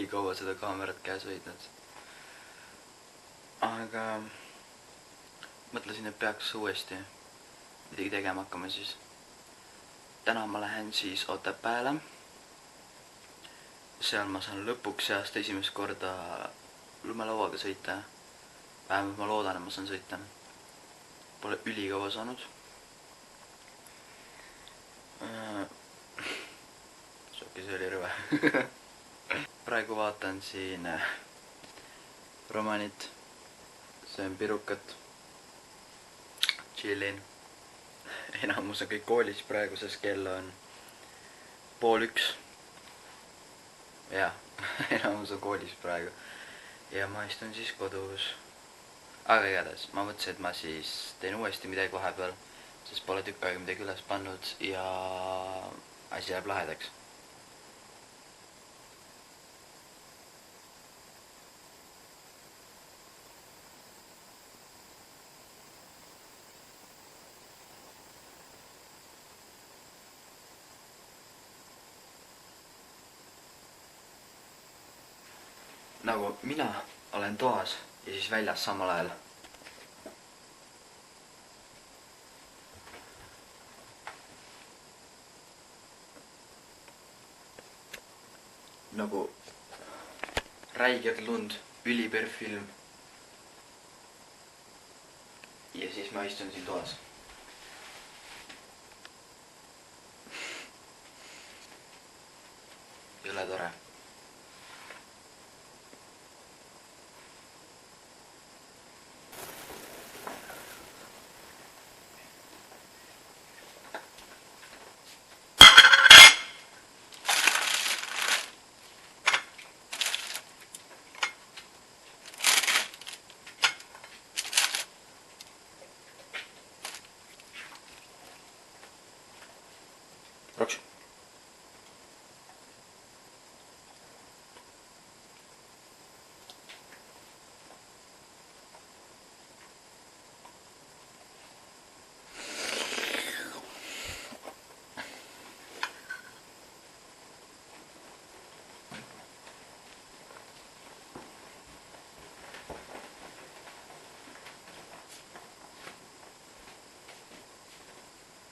ülikaua seda kaamerat käes hoidnud. Aga mõtlesin, et peaks uuesti midagi tegema hakkama siis. Täna ma lähen siis Otepääle. Seal ma saan lõpuks see aasta esimest korda lumelauaga sõita. Vähemalt ma loodan, et ma saan sõita. Pole ülikaua saanud. Soki, see oli rõve. Praegu vaatan siin romanit. Söön pirukat. Chillin. Enamus on kõik koolis praegu, sest kell on 12:30. Jah, enamus on koolis praegu. Ja ma istun siis kodus. Aga igatahes, ma mõtlesin, et ma siis teen uuesti midagi vahepeal, sest pole tükk aega midagi üles pannud ja asi jääb lahedaks. Nagu mina olen toas ja siis väljas samal ajal. Nagu räiged lund, üliperf film. Ja siis ma istun siin toas. Jõle tore. Roks.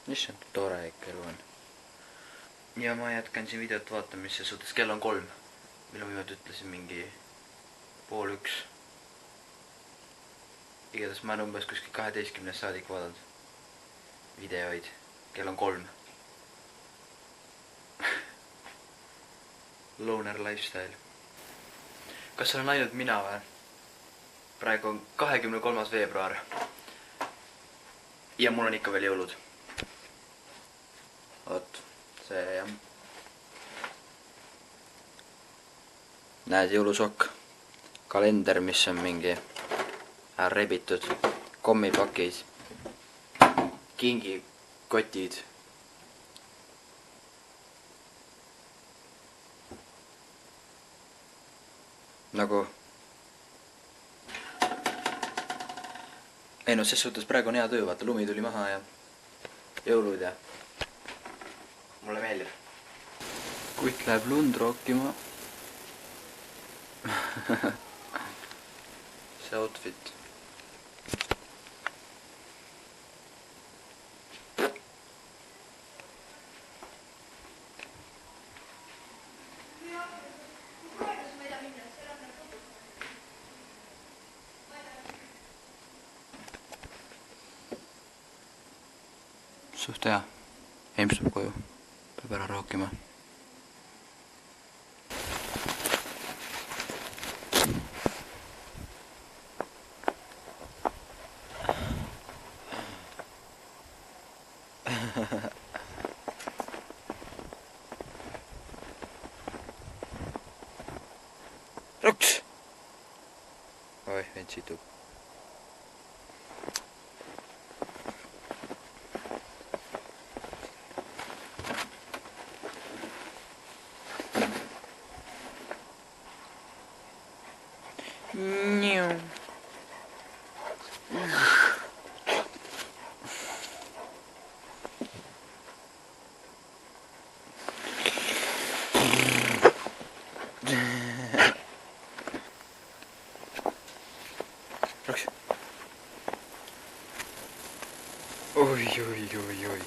Issand, tore ikka elu on. Ja ma jätkan siin videot vaatamisse suhtes, kell on 3. Minu viimati ütlesin mingi 12:30. Igatahes ma olen umbes kuskil 12 saadik vaadanud videoid. Kell on 3. Loner lifestyle. Kas see on ainult mina või? Praegu on 23. veebruar. Ja mul on ikka veel jõulud. Oot, see jah. Näed, jõulusokk. Kalender, mis on mingi rebitud. Kommipakid. Kingikotid. Nagu ei no, ses suhtes praegu on hea töö, vaata, lumi tuli maha ja jõulud ja mulle meeldib. Kutt läheb lund rookima. See outfit. Suht hea. Emstub koju. Peab ära rookima. Roks! Oi, vend situb. Niu. oi, oi, oi, oi.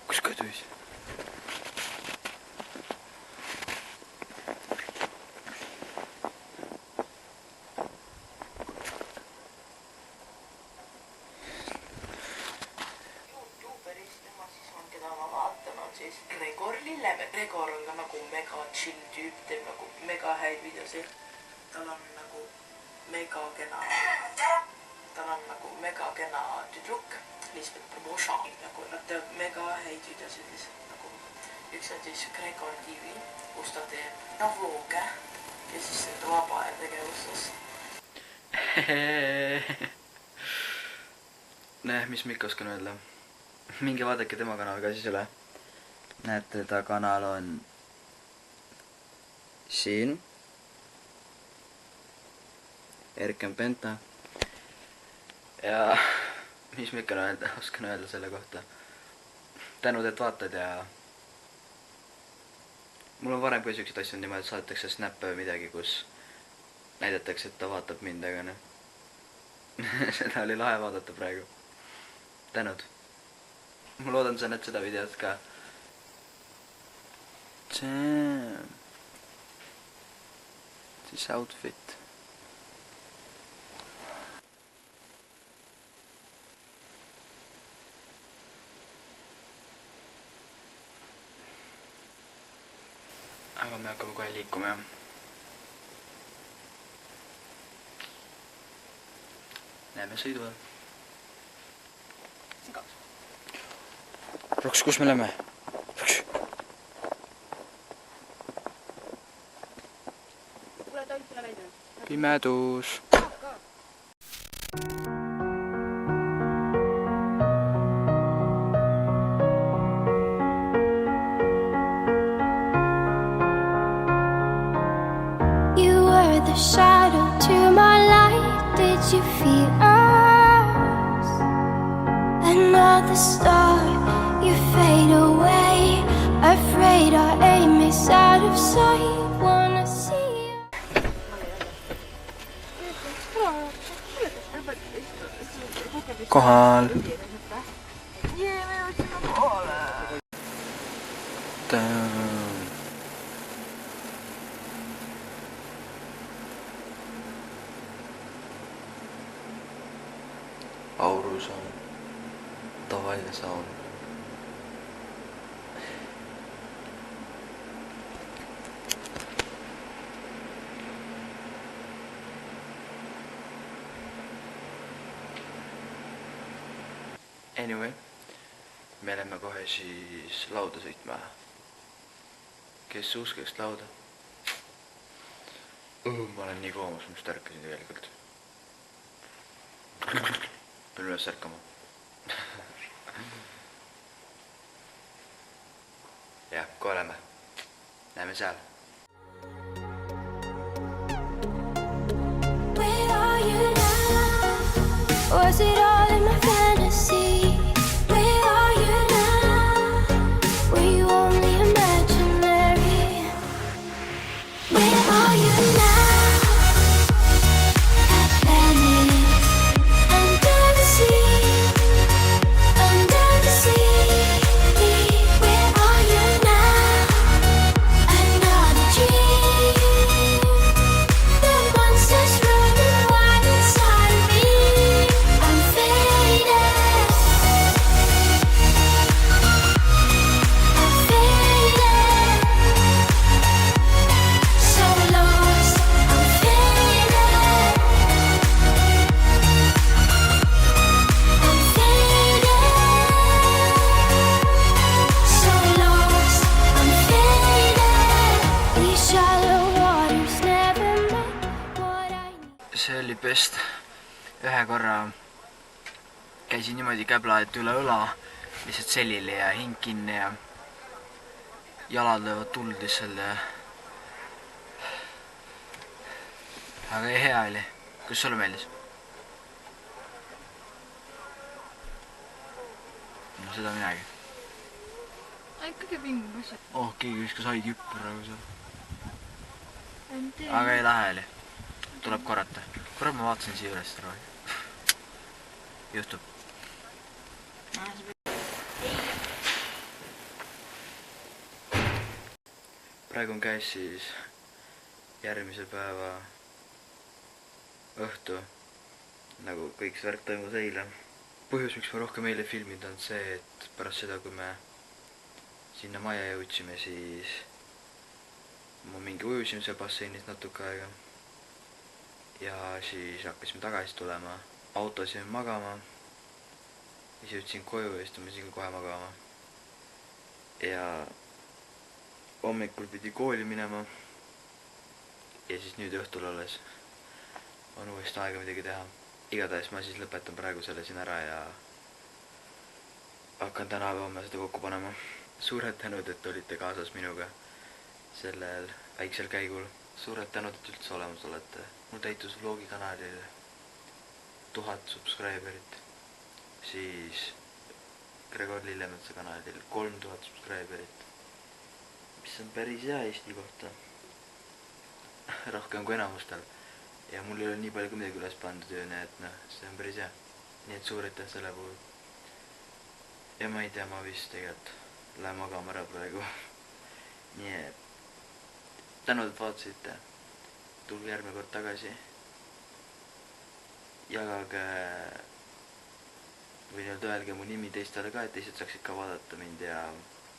Kus kadus? Siis Gregor Lillemäe. Gregor on ka nagu mega chill tüüp, teeb nagu mega häid videosid. Tal on nagu mega kena tüdruk, Lisbeth Promotion. Nagu nad teevad mega häid videosid lihtsalt nagu. Üks on siis Gregor TV, kus ta teeb vlooge ja siis vaba aja tegevustes. Mis ma ikka oskan öelda? Minge vaadake tema kanal ka siis üle. Näete, ta kanal on siin. Erken Penta. Ja mis ma ikka oskan öelda selle kohta. Tänud, et vaatad ja mul on varem ka siukseid asju niimoodi, et saadetakse snappe või midagi, kus näidatakse, et ta vaatab mind, aga noh. Seda oli lahe vaadata praegu. Tänud. Ma loodan, sa näed seda videot ka. Damn. This outfit. Aga me hakkame kohe liikuma, jah. Näeme sõidu ajal. Roks, kus me lähme? Roks. Pimedus. You were the shadow to my light. Did you feel us? Another star, you fade away. Afraid our aim is out of sight. Wanna see you. Kohal. Damn. Aurusaun. Tavaline saun. Anyway, me lähme kohe siis lauda sõitma. Kes uskeks lauda? Ma olen nii koomas, ma just ärkasin tegelikult. Pean üles ärkama. Jah, kohe lähme. Näeme seal. Where are you now? Was it all in my fantasy? Where are you now? Were you only imaginary? Where are you now? Atlantis, under the sea, under the sea. Where are you now? Another dream. The monsters running wild inside of me. I'm faded. I'm faded. So lost. I'm faded. I'm faded. So lost. I'm faded. These shallow waters never met what I need. See oli best. Ühe korra käisin niimoodi käblaet üle õla, lihtsalt selili ja hing kinni ja jalad löövad tuld lihtsalt ja... Aga hea oli. Kus sulle meeldis? seda midagi. Ikkagi pingub asja. Oh, keegi viskas haigippu praegu seal. MT. Aga ei lähe oli. Tuleb korrata. Kurat, ma vaatasin siia üles rohi. Juhtub. Praegu on käes siis järgmise päeva õhtu, nagu kõik see värk toimus eile. Põhjus, miks ma rohkem eile filminud, on see, et pärast seda, kui me sinna maja jõudsime, siis ma mingi ujusime seal basseinis natuke aega. Ja siis hakkasime tagasi tulema. Autos jäime magama. Siis jõudsin koju ja siis tõmbasin kohe magama. Ja hommikul pidi kooli minema. Ja siis nüüd õhtul alles on uuesti aega midagi teha. Igatahes ma siis lõpetan praegu selle siin ära ja hakkan täna või homme seda kokku panema. Suured tänud, et olite kaasas minuga sellel väiksel käigul. Suured tänud, et üldse olemas olete. Mul täitus vlogi kanalil 1000 subscriberit. Siis Gregor Lillemetsa kanalil 3000 subscriberit. Mis on päris hea Eesti kohta. Rohkem kui enamustel. Ja mul ei ole nii palju kui midagi üles pandud ju, nii et see on päris hea. Nii et suur aitäh selle puhul. Ja ma ei tea, ma vist tegelikult lähen magama ära praegu. Nii et tänud, et vaatasite. Tulge järgmine kord tagasi. Jagage või nii-öelda öelge mu nimi teistele ka, et teised saaksid ka vaadata mind ja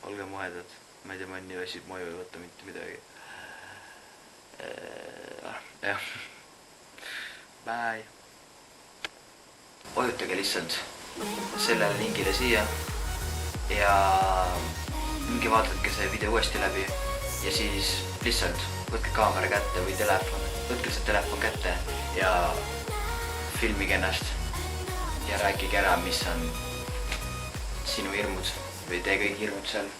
olge muhedad. Ma ei tea, ma nii väsib, ma ei võta mitte midagi. Jah. Bye. Vajutage lihtsalt sellele lingile siia ja minge vaadake see video uuesti läbi ja siis lihtsalt võtke kaamera kätte või telefon, võtke see telefon kätte ja filmige ennast ja rääkige ära, mis on sinu hirmud või teie kõik hirmud seal.